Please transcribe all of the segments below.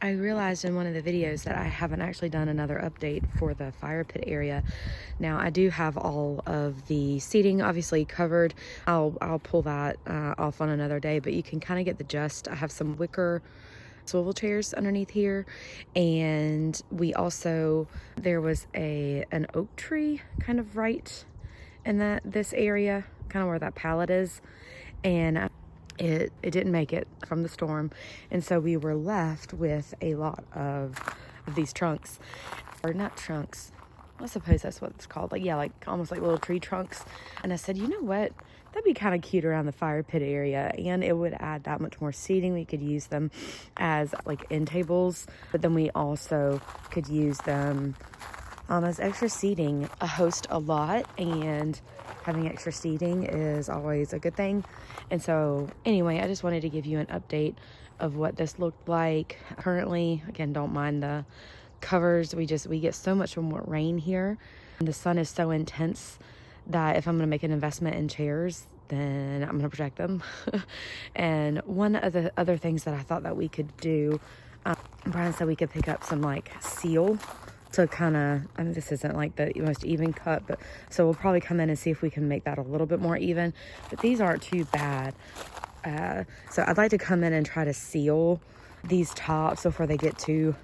I realized in one of the videos that I haven't actually done another update for the fire pit area. Now I do have all of the seating obviously covered. I'll pull that off on another day, but you can kind of get the gist. I have some wicker swivel chairs underneath here, and we also, there was an oak tree kind of right in this area, kind of where that pallet is, and it didn't make it from the storm, and so we were left with a lot of these trunks, or not trunks, I suppose that's what it's called, like, yeah, like almost like little tree trunks. And I said, you know what, that'd be kind of cute around the fire pit area, and it would add that much more seating. We could use them as like end tables, but then we also could use them as extra seating. I host a lot, and having extra seating is always a good thing. And so anyway, I just wanted to give you an update of what this looked like currently. Again, don't mind the covers. We get so much more rain here, and the sun is so intense that if I'm going to make an investment in chairs, then I'm going to protect them. And one of the other things that I thought that we could do, Brian said we could pick up some like seal to kind of, I mean, this isn't like the most even cut, but so we'll probably come in and see if we can make that a little bit more even, but these aren't too bad. So I'd like to come in and try to seal these tops before they get too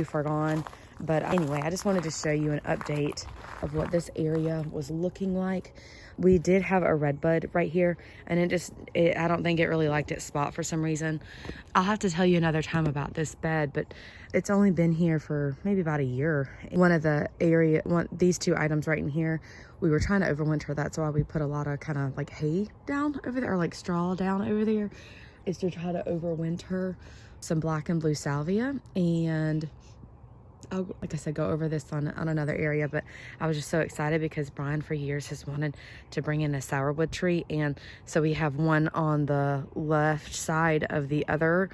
far gone. But anyway, I just wanted to show you an update of what this area was looking like. We did have a redbud right here, and I don't think it really liked its spot for some reason. I'll have to tell you another time about this bed, but it's only been here for maybe about a year. These two items right in here, we were trying to overwinter. That's why we put a lot of kind of like hay down over there, or like straw down over there, is to try to overwinter some black and blue salvia. And I'll, like I said, go over this on another area, but I was just so excited because Brian for years has wanted to bring in a sourwood tree, and so we have one on the left side of the other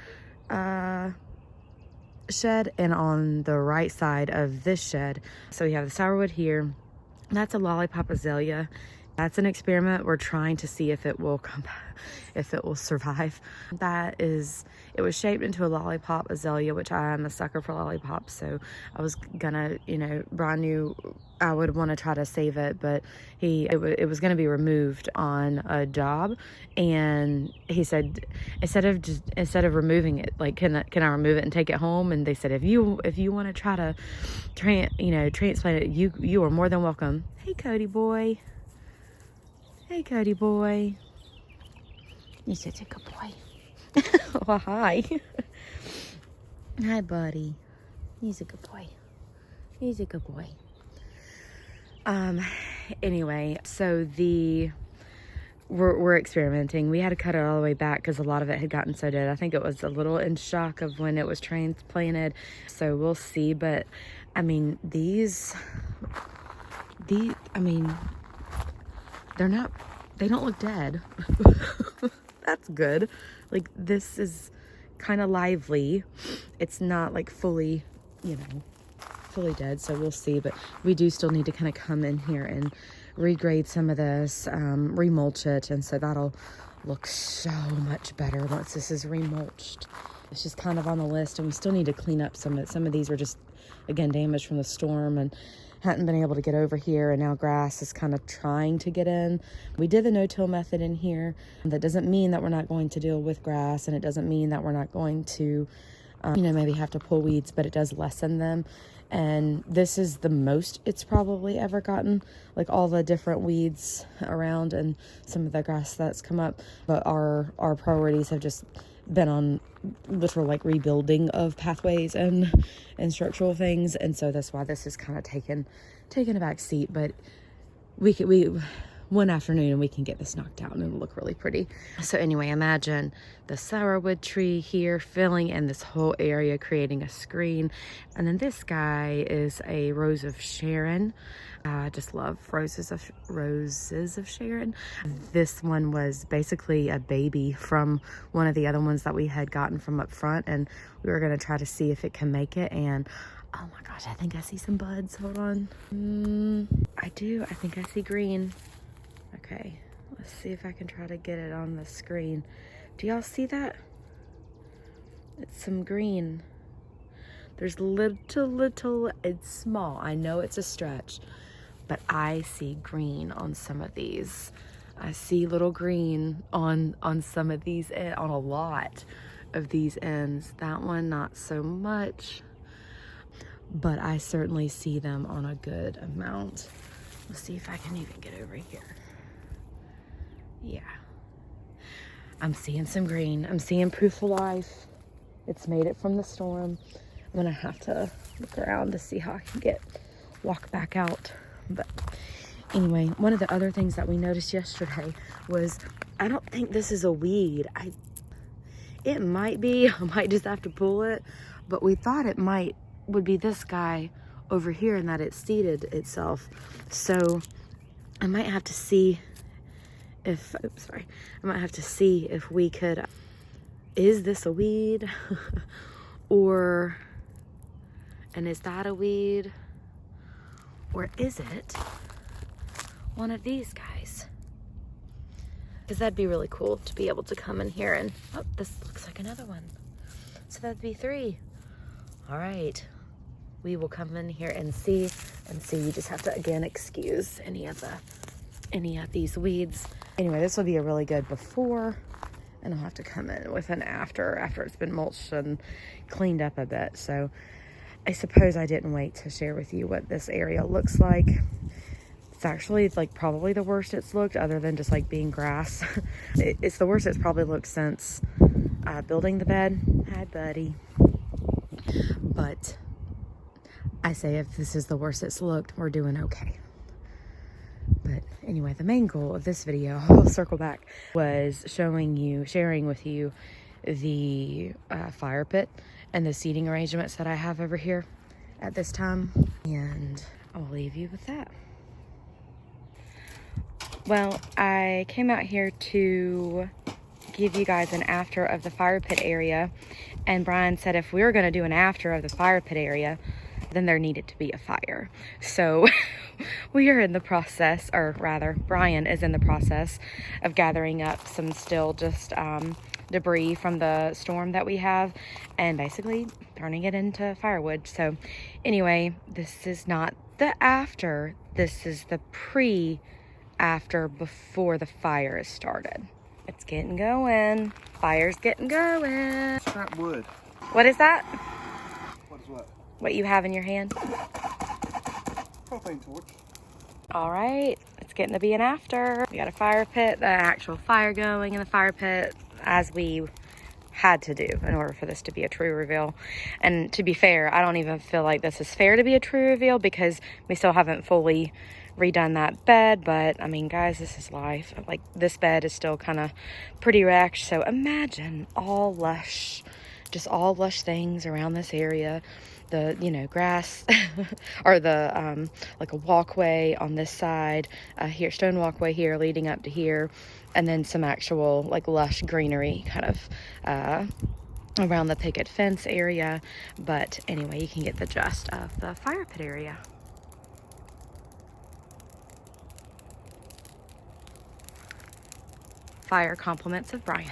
shed and on the right side of this shed. So we have the sourwood here. That's a lollipop azalea. That's an experiment. We're trying to see if it will come back, if it will survive. It was shaped into a lollipop azalea, which I am a sucker for lollipops. So I was gonna, Brian knew I would want to try to save it, but it was gonna be removed on a job, and he said instead of removing it, like, can I remove it and take it home? And they said, if you want to try to transplant it, you are more than welcome. Hey, Cody boy. Hey, Cody boy. You're such a good boy. Well, hi. Hi, buddy. He's a good boy. He's a good boy. Anyway, so we're experimenting. We had to cut it all the way back because a lot of it had gotten so dead. I think it was a little in shock of when it was transplanted. So we'll see. But I mean, they don't look dead. That's good. Like, this is kind of lively. It's not like fully dead, so we'll see. But we do still need to kind of come in here and regrade some of this, remulch it, and so that'll look so much better once this is remulched. It's just kind of on the list, and we still need to clean up some of these were just, again, damaged from the storm and hadn't been able to get over here, and now grass is kind of trying to get in. We did the no-till method in here. That doesn't mean that we're not going to deal with grass, and it doesn't mean that we're not going to maybe have to pull weeds, but it does lessen them. And this is the most it's probably ever gotten, like all the different weeds around and some of the grass that's come up. But our priorities have just been on literal like rebuilding of pathways and structural things, and so that's why this is kind of taken a back seat. But we one afternoon and we can get this knocked out and it'll look really pretty. So anyway, imagine the sourwood tree here filling in this whole area, creating a screen. And then this guy is a rose of Sharon. I just love roses of Sharon. This one was basically a baby from one of the other ones that we had gotten from up front, and we were going to try to see if it can make it. And oh my gosh, I think I see some buds. Hold on. I do. I think I see green. Okay, let's see if I can try to get it on the screen. Do y'all see that? It's some green. There's little, it's small. I know it's a stretch, but I see green on some of these. I see little green on some of these, on a lot of these ends. That one, not so much, but I certainly see them on a good amount. Let's see if I can even get over here. Yeah. I'm seeing some green. I'm seeing proof of life. It's made it from the storm. I'm gonna have to look around to see how I can walk back out. But anyway, one of the other things that we noticed yesterday was, I don't think this is a weed. It might be, I might just have to pull it, but we thought it would be this guy over here and that it seeded itself. So I might have to see if, oops, sorry. I might have to see if we could, is this a weed? And is that a weed? Or is it one of these guys? Because that'd be really cool to be able to come in here and, oh, this looks like another one. So that'd be 3. All right. We will come in here and see. You just have to, again, excuse any of these weeds. Anyway, this will be a really good before, and I'll have to come in with an after it's been mulched and cleaned up a bit. So I suppose I didn't wait to share with you what this area looks like. It's actually like probably the worst it's looked, other than just like being grass. It's the worst it's probably looked since building the bed. Hi, buddy. But I say if this is the worst it's looked, we're doing okay. But anyway, the main goal of this video, I'll circle back, was sharing with you the fire pit and the seating arrangements that I have over here at this time. And I'll leave you with that. Well, I came out here to give you guys an after of the fire pit area. And Brian said if we were going to do an after of the fire pit area, then there needed to be a fire. So we are in the process, or rather Brian is in the process of gathering up some still just debris from the storm that we have and basically turning it into firewood. So anyway, this is not the after, this is the after before the fire is started. It's getting going. Fire's getting going. Scrap wood. What is that? What is what? What you have in your hand? Propane torch. All right, it's getting to be an after. We got a fire pit, the actual fire going in the fire pit, as we had to do in order for this to be a true reveal. And to be fair, I don't even feel like this is fair to be a true reveal because we still haven't fully redone that bed. But I mean, guys, this is life. Like, this bed is still kind of pretty wrecked. So imagine all lush, just all lush things around this area. The, you know, grass or the like a walkway on this side here, stone walkway here leading up to here, and then some actual like lush greenery kind of around the picket fence area. But anyway, you can get the gist of the fire pit area. Fire compliments of Brian.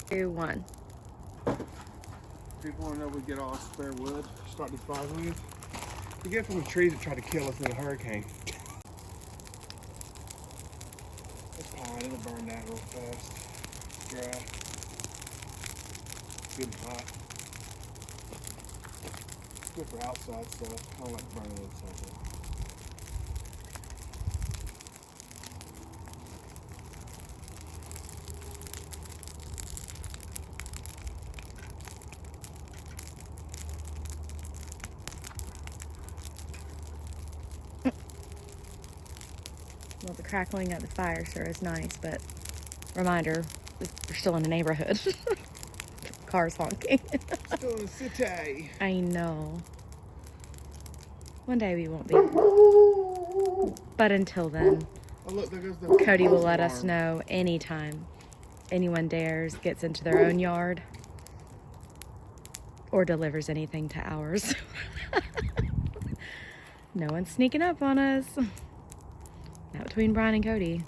2, 1. People want to know we get all spare wood, start the fire with. We get from the trees that try to kill us in a hurricane. It's pine, it'll burn down real fast. Dry. Good and hot. Good for outside stuff. I don't like burning inside though. Well, the crackling of the fire sure is nice, but reminder, we're still in the neighborhood. Cars honking. Still in the city. I know. One day we won't be. But until then, Oh, look, there goes the Cody will let alarm. us know anytime anyone dares gets into their own yard or delivers anything to ours. No one's sneaking up on us. Not between Brian and Cody.